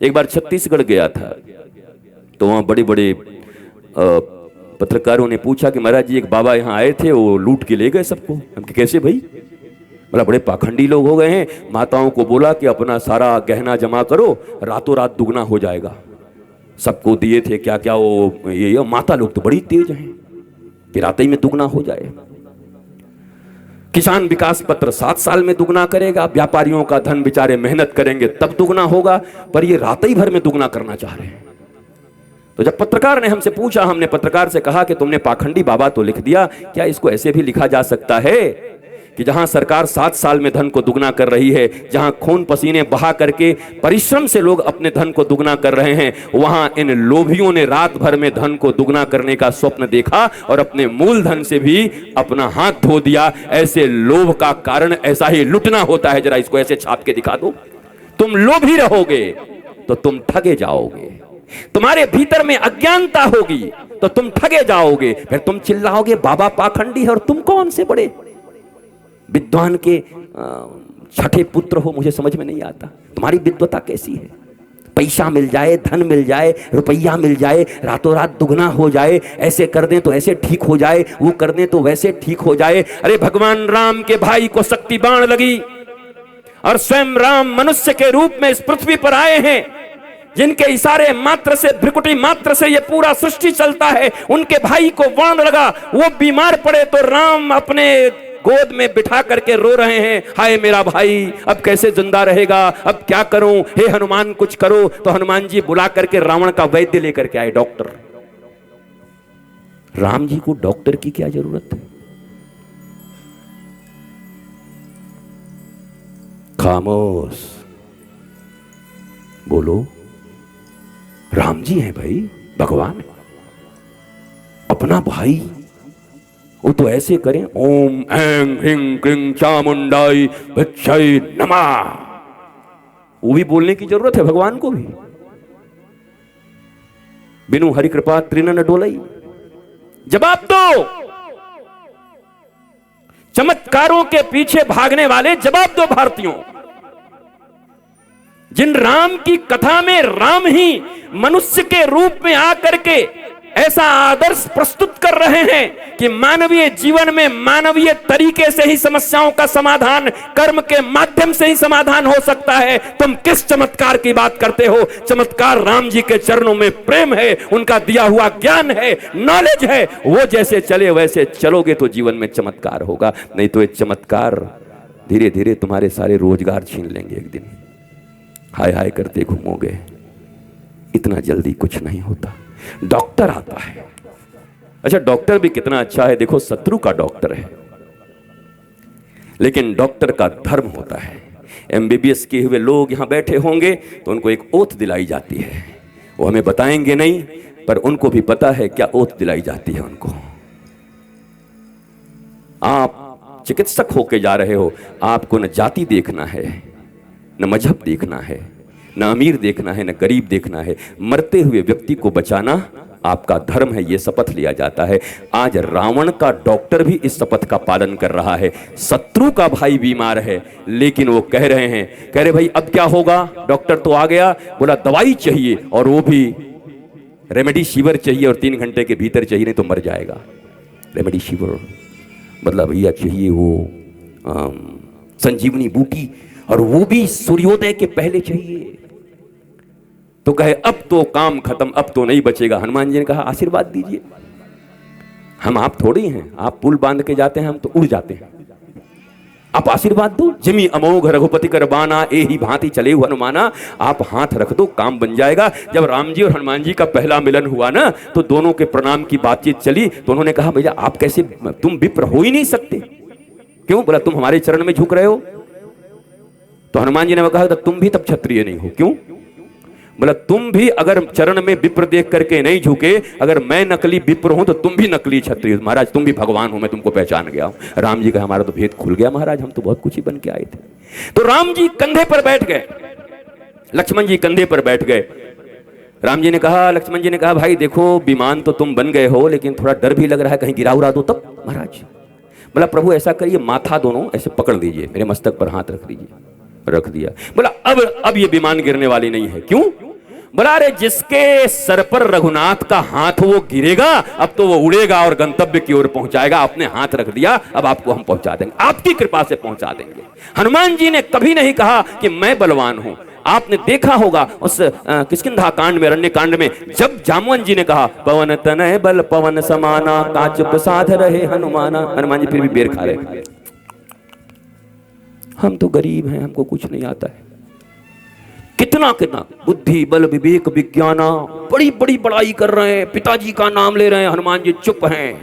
एक बार छत्तीसगढ़ गया था, तो वहाँ बड़े बड़े पत्रकारों ने पूछा कि महाराज जी एक बाबा यहाँ आए थे, वो लूट के ले गए सबको। हम कि कैसे भाई? बोला बड़े पाखंडी लोग हो गए हैं, माताओं को बोला कि अपना सारा गहना जमा करो, रातों रात दुगना हो जाएगा। सबको दिए थे क्या क्या वो ये माता लोग तो बड़ी तेज हैं कि रात ही में दुगना हो जाए। किसान विकास पत्र 7 साल में दुगना करेगा, व्यापारियों का धन बेचारे मेहनत करेंगे तब दुगना होगा, पर ये रात ही भर में दुगना करना चाह रहे हैं। तो जब पत्रकार ने हमसे पूछा, हमने पत्रकार से कहा कि तुमने पाखंडी बाबा तो लिख दिया, क्या इसको ऐसे भी लिखा जा सकता है कि जहां सरकार 7 साल में धन को दुगना कर रही है, जहां खून पसीने बहा करके परिश्रम से लोग अपने धन को दुगना कर रहे हैं, वहां इन लोभियों ने रात भर में धन को दुगना करने का स्वप्न देखा और अपने मूलधन से भी अपना हाथ धो दिया। ऐसे लोभ का कारण ऐसा ही लुटना होता है। जरा इसको ऐसे छाप के दिखा दो। तुम लोभी रहोगे तो तुम ठगे जाओगे, तुम्हारे भीतर में अज्ञानता होगी तो तुम ठगे जाओगे, फिर तुम चिल्लाओगे बाबा पाखंडी है और तुम कौन से बड़े विद्वान के छठे पुत्र हो। मुझे समझ में नहीं आता तुम्हारी विद्वता कैसी है। पैसा मिल जाए, धन मिल जाए, रुपया मिल जाए, रातों रात दुगना हो जाए, ऐसे कर दें तो ऐसे ठीक हो जाए, वो कर दें तो वैसे ठीक हो जाए। अरे भगवान राम के भाई को शक्ति बाण लगी और स्वयं राम मनुष्य के रूप में इस पृथ्वी पर आए हैं, जिनके इशारे मात्र से, भ्रिकुटी मात्र से ये पूरा सृष्टि चलता है। उनके भाई को बाण लगा, वो बीमार पड़े तो राम अपने गोद में बिठा करके रो रहे हैं, हाय मेरा भाई अब कैसे जिंदा रहेगा, अब क्या करूं, हे हनुमान कुछ करो। तो हनुमान जी बुला करके रावण का वैद्य लेकर के आए, डॉक्टर। राम जी को डॉक्टर की क्या जरूरत है? खामोश, बोलो। राम जी हैं भाई, भगवान, अपना भाई। वो तो ऐसे करें, ओम ऐं ह्रीं क्लीं चामुंडाई भिक्षाई नमः, वो भी बोलने की जरूरत है भगवान को भी। बिनु हरि कृपा तृण न डोलई। जवाब दो चमत्कारों के पीछे भागने वाले, जवाब दो भारतीयों। जिन राम की कथा में राम ही मनुष्य के रूप में आकर के ऐसा आदर्श प्रस्तुत कर रहे हैं कि मानवीय जीवन में मानवीय तरीके से ही समस्याओं का समाधान, कर्म के माध्यम से ही समाधान हो सकता है, तुम किस चमत्कार की बात करते हो? चमत्कार राम जी के चरणों में प्रेम है, उनका दिया हुआ ज्ञान है, नॉलेज है। वो जैसे चले वैसे चलोगे तो जीवन में चमत्कार होगा, नहीं तो ये चमत्कार धीरे धीरे तुम्हारे सारे रोजगार छीन लेंगे। एक दिन हाय हाय करते घूमोगे। इतना जल्दी कुछ नहीं होता। डॉक्टर आता है, अच्छा डॉक्टर भी कितना अच्छा है, देखो शत्रु का डॉक्टर है, लेकिन डॉक्टर का धर्म होता है। एमबीबीएस किए हुए लोग यहां बैठे होंगे तो उनको एक ओथ दिलाई जाती है, वो हमें बताएंगे नहीं, पर उनको भी पता है क्या ओथ दिलाई जाती है उनको। आप चिकित्सक होके जा रहे हो, आपको न जाति देखना है, न मजहब देखना है, न अमीर देखना है, न गरीब देखना है, मरते हुए व्यक्ति को बचाना आपका धर्म है, ये शपथ लिया जाता है। आज रावण का डॉक्टर भी इस शपथ का पालन कर रहा है। शत्रु का भाई बीमार है, लेकिन वो कह रहे भाई अब क्या होगा? डॉक्टर तो आ गया, बोला दवाई चाहिए, और वो भी रेमेडी शिवर चाहिए, और 3 घंटे के भीतर चाहिए, नहीं तो मर जाएगा। रेमेडी शिवर मतलब भैया चाहिए वो संजीवनी बूटी, और वो भी सूर्योदय के पहले चाहिए। तो कहे अब तो काम खत्म, अब तो नहीं बचेगा। हनुमान जी ने कहा आशीर्वाद दीजिए, हम आप थोड़ी हैं, आप पुल बांध के जाते हैं, हम तो उड़ जाते हैं, आप आशीर्वाद दो। जिमी अमोघ रघुपति कर बाना, ए ही भांति चले हनुमाना। आप हाथ रख दो, काम बन जाएगा। जब राम जी और हनुमान जी का पहला मिलन हुआ ना, तो दोनों के प्रणाम की बातचीत चली, तो उन्होंने कहा भैया आप कैसे, तुम विप्र हो ही नहीं सकते। क्यों? बोला तुम हमारे चरण में झुक रहे हो। तो हनुमान जी ने कहा तुम भी तब क्षत्रिय नहीं हो। क्यों? बोला तुम भी अगर चरण में विप्र देख करके नहीं झुके, अगर मैं नकली विप्र हूं तो तुम भी नकली क्षत्रिय। महाराज तुम भी भगवान हो, मैं तुमको पहचान गया हूं। राम जी का हमारा तो भेद खुल गया महाराज, हम तो बहुत कुछ ही बन के आए थे। तो राम जी कंधे पर बैठ गए, लक्ष्मण जी कंधे पर बैठ गए। राम जी ने कहा, लक्ष्मण जी ने कहा भाई देखो विमान तो तुम बन गए हो, लेकिन थोड़ा डर भी लग रहा है कहीं गिरा उड़ा दो तब। महाराज बोला प्रभु ऐसा करिए, माथा दोनों ऐसे पकड़ दीजिए, मेरे मस्तक पर हाथ रख दीजिए। रख दिया। बोला अब ये विमान गिरने वाली नहीं है। क्यों? बोला अरे जिसके सर पर रघुनाथ का हाथ वो गिरेगा अब तो वो उड़ेगा और गंतव्य की ओर पहुंचाएगा। आपने हाथ रख दिया, अब आपको हम पहुंचा देंगे, आपकी कृपा से पहुंचा देंगे। हनुमान जी ने कभी नहीं कहा कि मैं बलवान हूं। आपने देखा होगा उस किष्किंधा कांड में, अरण्य कांड में, जब जामवन जी ने कहा पवन तनय बल पवन समाना काच प्रसाद रहे हनुमाना, हनुमान जी फिर भी बेर खा रहे, हम तो गरीब हैं, हमको कुछ नहीं आता है। कितना कितना बुद्धि बल विवेक विज्ञाना, बड़ी बड़ी बड़ाई कर रहे हैं, पिताजी का नाम ले रहे हैं, हनुमान जी चुप हैं।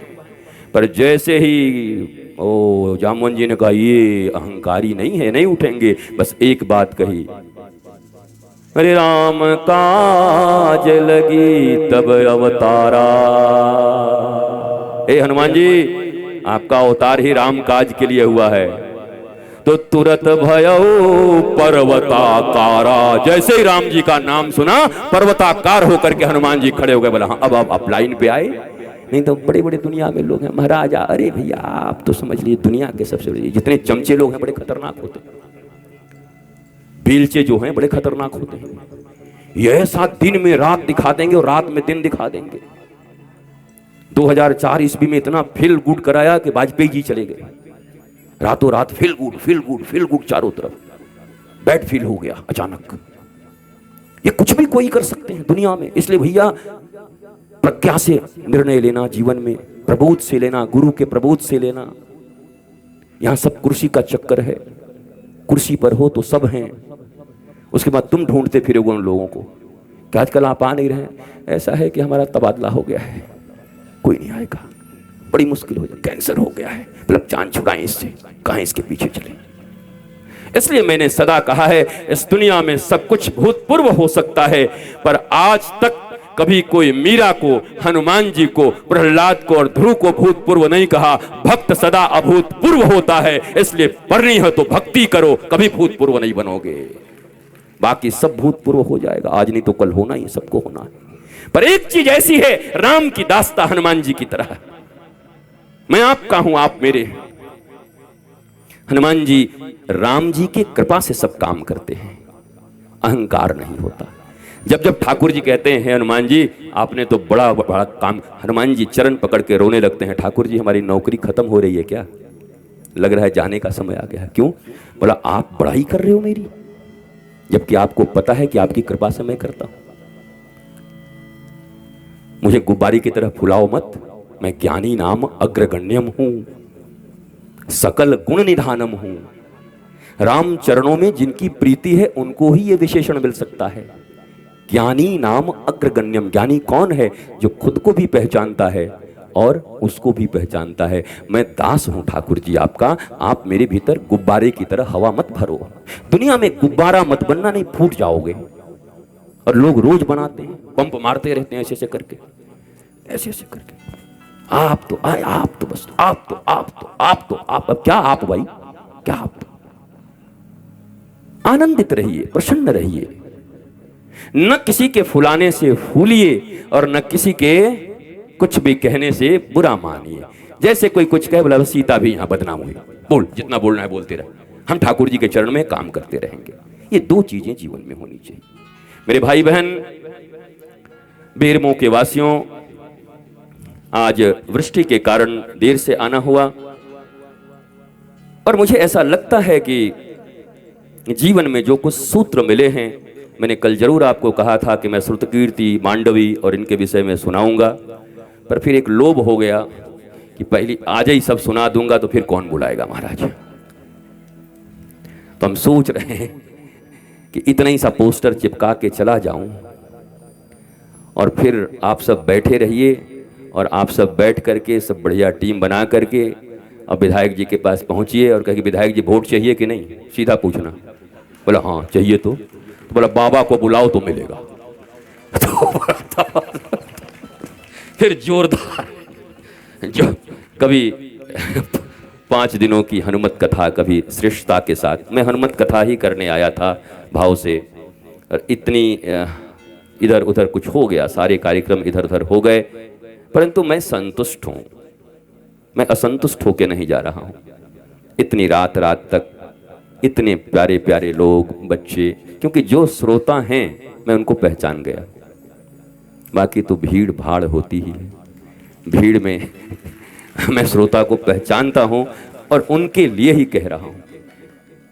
पर जैसे ही ओ जामवन जी ने कहा ये अहंकारी नहीं है, नहीं उठेंगे, बस एक बात कही, अरे राम काज लगी तब अवतारा। हे हनुमान जी, आपका अवतार ही राम काज के लिए हुआ है। तो तुरत भयऊ पर्वताकारा, जैसे ही राम जी का नाम सुना पर्वताकार होकर के हनुमान जी खड़े हो गए। बोला हाँ, अब आप लाइन पे आए, नहीं तो बड़े बड़े दुनिया में लोग हैं महाराजा। अरे भैया आप तो समझ लीजिए दुनिया के सबसे बड़े जितने चमचे लोग हैं बड़े खतरनाक होते हैं, बेलचे जो हैं बड़े खतरनाक होते हैं। यह ऐसा दिन में रात दिखा देंगे और रात में दिन दिखा देंगे। 2004 ईस्वी में इतना फील गुड कराया कि वाजपेयी जी चले गए, रातों रात feel good feel good feel good, चारों तरफ बैड फील हो गया अचानक। ये कुछ भी कोई कर सकते हैं दुनिया में। इसलिए भैया प्रज्ञा से निर्णय लेना, जीवन में प्रबोध से लेना, गुरु के प्रबोध से लेना। यहां सब कुर्सी का चक्कर है, कुर्सी पर हो तो सब हैं, उसके बाद तुम ढूंढते फिरोगे उन लोगों को कि आजकल आप आ नहीं रहे, ऐसा है कि हमारा तबादला हो गया है, कोई नहीं आएगा, बड़ी मुश्किल हो जाए, कैंसर हो गया है, मतलब जान छुड़ाएं इससे, कहां इसके पीछे चले। इसलिए मैंने सदा कहा है इस दुनिया में सब कुछ भूतपूर्व हो सकता है, पर आज तक कभी कोई मीरा को, हनुमान जी को, प्रहलाद को और ध्रुव को भूतपूर्व नहीं कहा। भक्त सदा अभूतपूर्व होता है, इसलिए पढ़नी है तो भक्ति करो, कभी भूतपूर्व नहीं बनोगे, बाकी सब भूतपूर्व हो जाएगा। आज नहीं तो कल होना ही, सबको होना है। पर एक चीज ऐसी है, राम की दास्ता हनुमान जी की तरह, मैं आपका हूं आप मेरे हैं। हनुमान जी राम जी की कृपा से सब काम करते हैं, अहंकार नहीं होता। जब जब ठाकुर जी कहते हैं हनुमान जी आपने तो बड़ा बड़ा काम, हनुमान जी चरण पकड़ के रोने लगते हैं, ठाकुर जी हमारी नौकरी खत्म हो रही है क्या, लग रहा है जाने का समय आ गया है। क्यों? बोला आप बड़ाई कर रहे हो मेरी, जबकि आपको पता है कि आपकी कृपा से मैं करता हूं। मुझे गुब्बारी की तरह फुलाओ मत, मैं ज्ञानी नाम अग्रगण्यम हूं, सकल गुण निधानम हूं। राम चरणों में जिनकी प्रीति है उनको ही यह विशेषण मिल सकता है, ज्ञानी नाम अग्रगण्यम। ज्ञानी कौन है? जो खुद को भी पहचानता है और उसको भी पहचानता है। मैं दास हूं ठाकुर जी आपका, आप मेरे भीतर गुब्बारे की तरह हवा मत भरो। दुनिया में गुब्बारा मत बनना, नहीं फूट जाओगे। और लोग रोज बनाते हैं, पंप मारते रहते हैं ऐसे ऐसे करके, ऐसे ऐसे करके, आप तो आए, आप तो बस, आप तो आप तो आप तो आप। अब क्या आप भाई, क्या आप? आनंदित रहिए, प्रसन्न रहिए, न किसी के फुलाने से फूलिए और न किसी के कुछ भी कहने से बुरा मानिए। जैसे कोई कुछ कहे, बोला सीता भी यहां बदनाम हुई, बोल जितना बोलना है बोलते रहे, हम ठाकुर जी के चरण में काम करते रहेंगे। ये दो चीजें जीवन में होनी चाहिए। मेरे भाई बहन, बेरमो के वासियों, आज वृष्टि के कारण देर से आना हुआ और मुझे ऐसा लगता है कि जीवन में जो कुछ सूत्र मिले हैं, मैंने कल जरूर आपको कहा था कि मैं श्रुतकीर्ति, मांडवी और इनके विषय में सुनाऊंगा, पर फिर एक लोभ हो गया कि पहले आज ही सब सुना दूंगा तो फिर कौन बुलाएगा महाराज। तो हम सोच रहे हैं कि इतना ही सा पोस्टर चिपका के चला जाऊं और फिर आप सब बैठे रहिए और आप सब बैठ करके सब बढ़िया टीम बना करके अब विधायक जी के पास पहुंचिए और कहे विधायक जी वोट चाहिए कि नहीं, सीधा पूछना। बोला हाँ चाहिए। तो बोला बाबा को बुलाओ तो मिलेगा। तो फिर जोरदार, जो कभी 5 दिनों की हनुमत कथा, कभी श्रेष्ठता के साथ, मैं हनुमत कथा ही करने आया था भाव से, और इतनी इधर उधर कुछ हो गया, सारे कार्यक्रम इधर उधर हो गए, परंतु मैं संतुष्ट हूं, मैं असंतुष्ट होके नहीं जा रहा हूं। इतनी रात रात तक इतने प्यारे प्यारे लोग, बच्चे, क्योंकि जो श्रोता हैं मैं उनको पहचान गया। बाकी तो भीड़ भाड़ होती ही है, भीड़ में मैं श्रोता को पहचानता हूं और उनके लिए ही कह रहा हूं।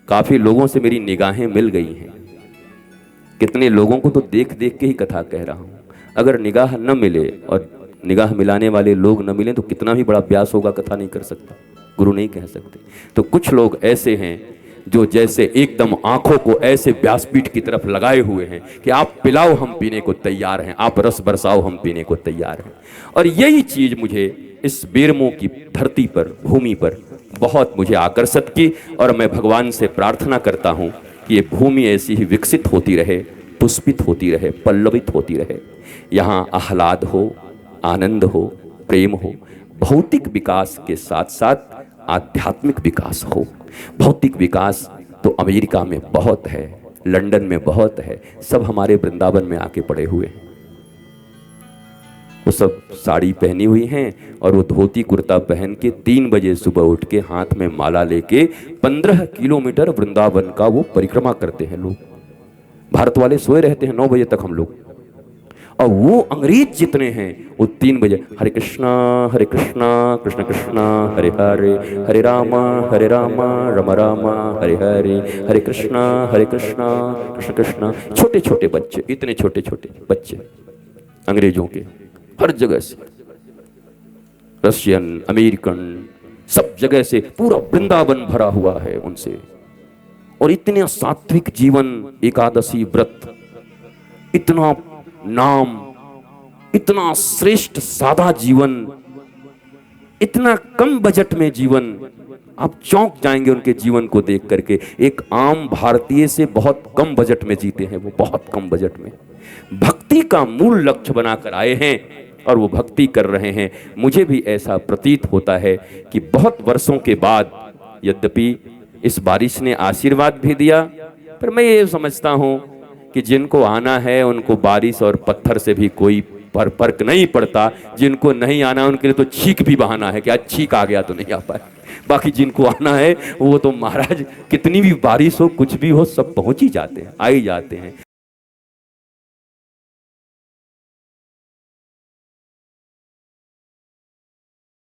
काफी लोगों से मेरी निगाहें मिल गई हैं, कितने लोगों को तो देख देख के ही कथा कह रहा हूं। अगर निगाह न मिले और निगाह मिलाने वाले लोग न मिले तो कितना भी बड़ा व्यास होगा, कथा नहीं कर सकता, गुरु नहीं कह सकते। तो कुछ लोग ऐसे हैं जो जैसे एकदम आंखों को ऐसे व्यासपीठ की तरफ लगाए हुए हैं कि आप पिलाओ हम पीने को तैयार हैं, आप रस बरसाओ हम पीने को तैयार हैं। और यही चीज मुझे इस बेरमो की धरती पर, भूमि पर बहुत मुझे आकर्षित की। और मैं भगवान से प्रार्थना करता हूँ कि ये भूमि ऐसी ही विकसित होती रहे, पुष्पित होती रहे, पल्लवित होती रहे। यहाँ आह्लाद हो, आनंद हो, प्रेम हो, भौतिक विकास के साथ साथ आध्यात्मिक विकास हो। भौतिक विकास तो अमेरिका में बहुत है, लंदन में बहुत है, सब हमारे वृंदावन में आके पड़े हुए हैं। वो सब साड़ी पहनी हुई हैं और वो धोती कुर्ता पहन के 3 बजे सुबह उठ के हाथ में माला लेके 15 किलोमीटर वृंदावन का वो परिक्रमा करते हैं लोग। भारत वाले सोए रहते हैं 9 बजे तक हम लोग, और वो अंग्रेज जितने हैं वो 3 बजे हरे कृष्णा कृष्ण कृष्ण हरे हरे, हरे राम राम राम हरे हरे, हरे कृष्ण कृष्ण कृष्ण। छोटे छोटे बच्चे, इतने छोटे छोटे बच्चे अंग्रेजों के, हर जगह से, रशियन, अमेरिकन, सब जगह से पूरा वृंदावन भरा हुआ है उनसे। और इतने सात्विक जीवन, एकादशी व्रत, इतना नाम, इतना श्रेष्ठ सादा जीवन, इतना कम बजट में जीवन, आप चौंक जाएंगे उनके जीवन को देख करके। एक आम भारतीय से बहुत कम बजट में जीते हैं वो, बहुत कम बजट में भक्ति का मूल लक्ष्य बनाकर आए हैं और वो भक्ति कर रहे हैं। मुझे भी ऐसा प्रतीत होता है कि बहुत वर्षों के बाद, यद्यपि इस बारिश ने आशीर्वाद भी दिया, पर मैं ये समझता हूँ कि जिनको आना है उनको बारिश और पत्थर से भी कोई फर्क नहीं पड़ता। जिनको नहीं आना उनके लिए तो छींक भी बहाना है कि आज छींक आ गया तो नहीं आ पाए। बाकी जिनको आना है वो तो महाराज कितनी भी बारिश हो, कुछ भी हो, सब पहुंच ही जाते हैं, आ ही जाते हैं।